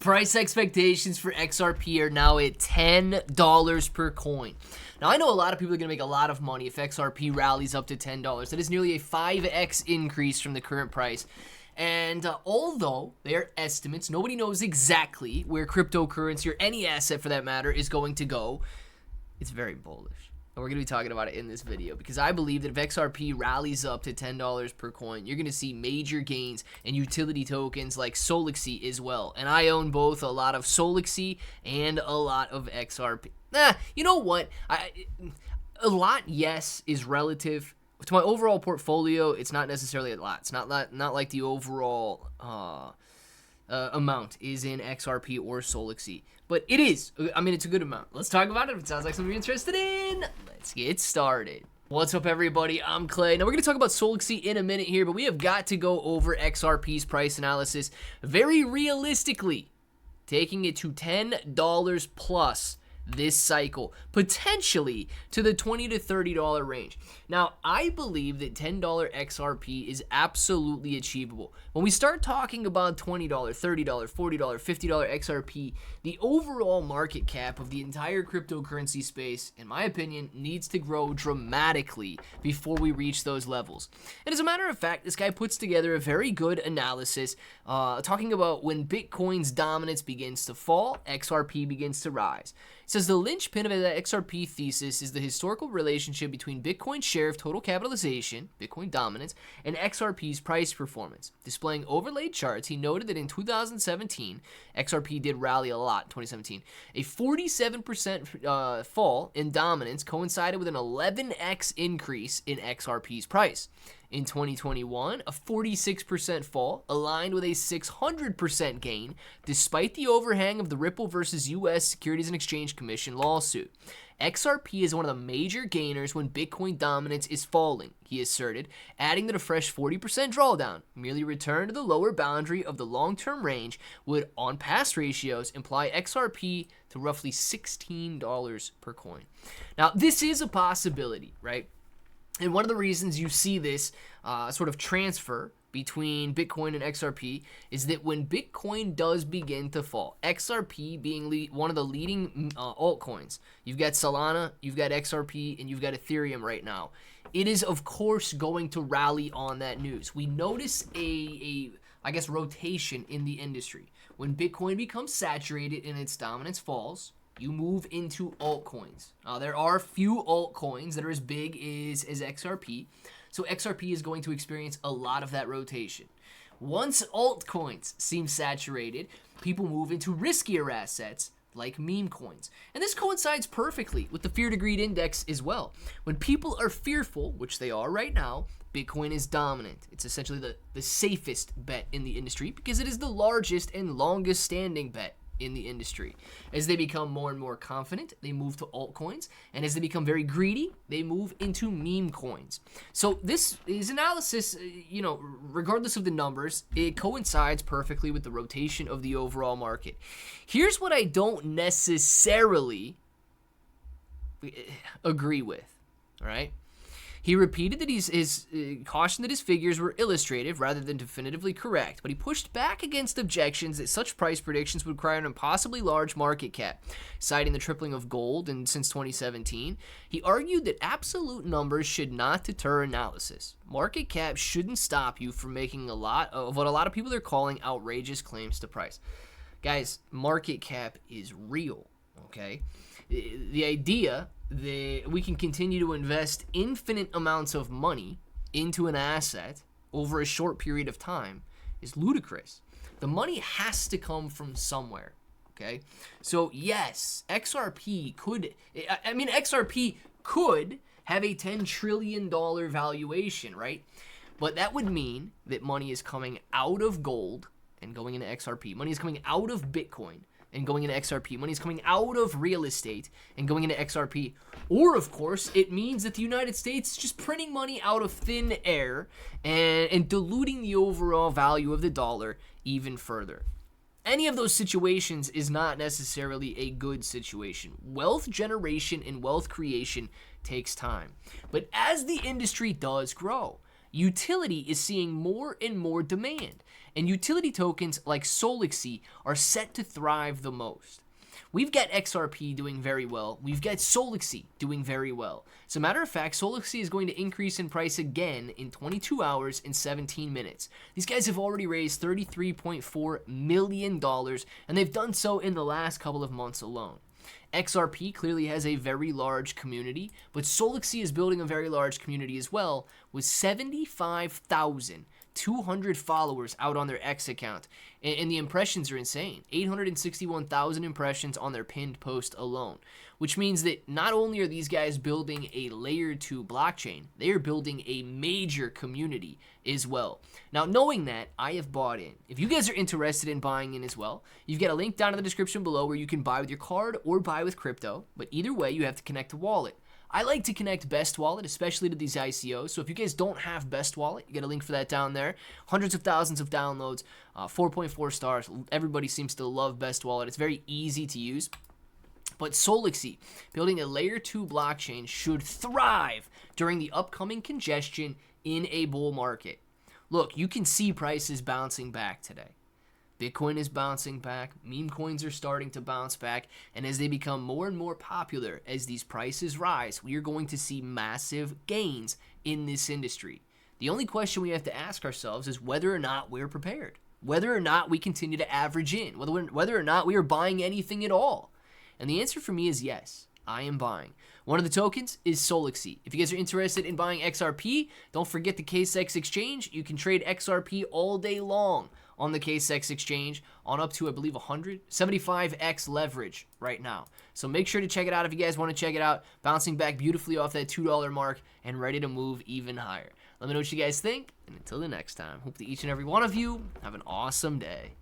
Price expectations for XRP are now at $10 per coin. Now, I know a lot of people are going to make a lot of money if XRP rallies up to $10. That is nearly a 5x increase from the current price. And although they are estimates, nobody knows exactly where cryptocurrency or any asset for that matter is going to go. It's very bullish. And we're going to be talking about it in this video because I believe that if XRP rallies up to $10 per coin, you're going to see major gains in utility tokens like Solaxie as well. And I own both a lot of Solaxie and a lot of XRP. You know what? A lot, yes, is relative. To my overall portfolio, it's not necessarily a lot. It's not like the overall amount is in XRP or Solaxie. But it is. I mean, it's a good amount. Let's talk about it. If it sounds like something you're interested in, let's get started. What's up, everybody? I'm Clay. Now, we're going to talk about Solaxie in a minute here, but we have got to go over XRP's price analysis very realistically, taking it to $10 plus this cycle, potentially to the $20 to $30 range. Now, I believe that $10 XRP is absolutely achievable. When we start talking about $20, $30, $40, $50 XRP, the overall market cap of the entire cryptocurrency space, in my opinion, needs to grow dramatically before we reach those levels. And as a matter of fact, this guy puts together a very good analysis talking about when Bitcoin's dominance begins to fall, XRP begins to rise. It says the linchpin of the XRP thesis is the historical relationship between Bitcoin's share of total capitalization, Bitcoin dominance, and XRP's price performance. Displaying overlaid charts, he noted that in 2017, XRP did rally a lot in 2017. A 47% fall in dominance coincided with an 11x increase in XRP's price. In 2021, a 46% fall aligned with a 600% gain despite the overhang of the Ripple versus U.S. Securities and Exchange Commission lawsuit. XRP is one of the major gainers when Bitcoin dominance is falling, he asserted, adding that a fresh 40% drawdown, merely return to the lower boundary of the long-term range, would, on past ratios, imply XRP to roughly $16 per coin. Now, this is a possibility, right? And one of the reasons you see this sort of transfer between Bitcoin and XRP is that when Bitcoin does begin to fall, XRP being one of the leading altcoins, you've got Solana, you've got XRP, and you've got Ethereum right now. It is, of course, going to rally on that news. We notice I guess, rotation in the industry. When Bitcoin becomes saturated and its dominance falls, you move into altcoins. There are few altcoins that are as big as XRP, so XRP is going to experience a lot of that rotation. Once altcoins seem saturated, people move into riskier assets like meme coins. And this coincides perfectly with the fear to greed index as well. When people are fearful, which they are right now, Bitcoin is dominant. It's essentially the safest bet in the industry because it is the largest and longest standing bet in the industry. As they become more and more confident, they move to altcoins, and as they become very greedy, they move into meme coins. So this is analysis, regardless of the numbers, it coincides perfectly with the rotation of the overall market. Here's what I don't necessarily agree with, all right? He repeated that his caution that his figures were illustrative rather than definitively correct, but he pushed back against objections that such price predictions would require an impossibly large market cap, citing the tripling of gold since 2017. He argued that absolute numbers should not deter analysis. Market cap shouldn't stop you from making a lot of what a lot of people are calling outrageous claims to price. Guys, market cap is real, okay? The idea that we can continue to invest infinite amounts of money into an asset over a short period of time is ludicrous. The money has to come from somewhere, okay? So yes, XRP could have a $10 trillion valuation, right? But that would mean that money is coming out of gold and going into XRP. Money is coming out of Bitcoin and going into XRP. Money is coming out of real estate and going into XRP. Or, of course, it means that the United States is just printing money out of thin air and diluting the overall value of the dollar even further. Any of those situations is not necessarily a good situation. Wealth generation and wealth creation takes time. But as the industry does grow, utility is seeing more and more demand. and utility tokens like Solaxie are set to thrive the most. We've got XRP doing very well. We've got Solaxie doing very well. As a matter of fact, Solaxie is going to increase in price again in 22 hours and 17 minutes. These guys have already raised $33.4 million, and they've done so in the last couple of months alone. XRP clearly has a very large community, but Solaxie is building a very large community as well, with 75,200 followers out on their X account. And the impressions are insane. 861,000 impressions on their pinned post alone, which means that not only are these guys building a layer 2 blockchain, they are building a major community as well. Now, knowing that, I have bought in. If you guys are interested in buying in as well, you've got a link down in the description below where you can buy with your card or buy with crypto, but either way, you have to connect a wallet. I like to connect Best Wallet, especially to these ICOs. So if you guys don't have Best Wallet, you get a link for that down there. Hundreds of thousands of downloads, 4.4 stars. Everybody seems to love Best Wallet. It's very easy to use. But Solaxie, building a layer 2 blockchain, should thrive during the upcoming congestion in a bull market. Look, you can see prices bouncing back today. Bitcoin is bouncing back, meme coins are starting to bounce back, and as they become more and more popular, as these prices rise, we are going to see massive gains in this industry. The only question we have to ask ourselves is whether or not we're prepared, whether or not we continue to average in, whether or not we are buying anything at all. And the answer for me is yes, I am buying. One of the tokens is Solaxie. If you guys are interested in buying XRP, don't forget the KSX exchange. You can trade XRP all day long on the KSX exchange on up to, I believe, 175x leverage right now. So make sure to check it out if you guys want to check it out. Bouncing back beautifully off that $2 mark and ready to move even higher. Let me know what you guys think, and until the next time, hope that each and every one of you have an awesome day.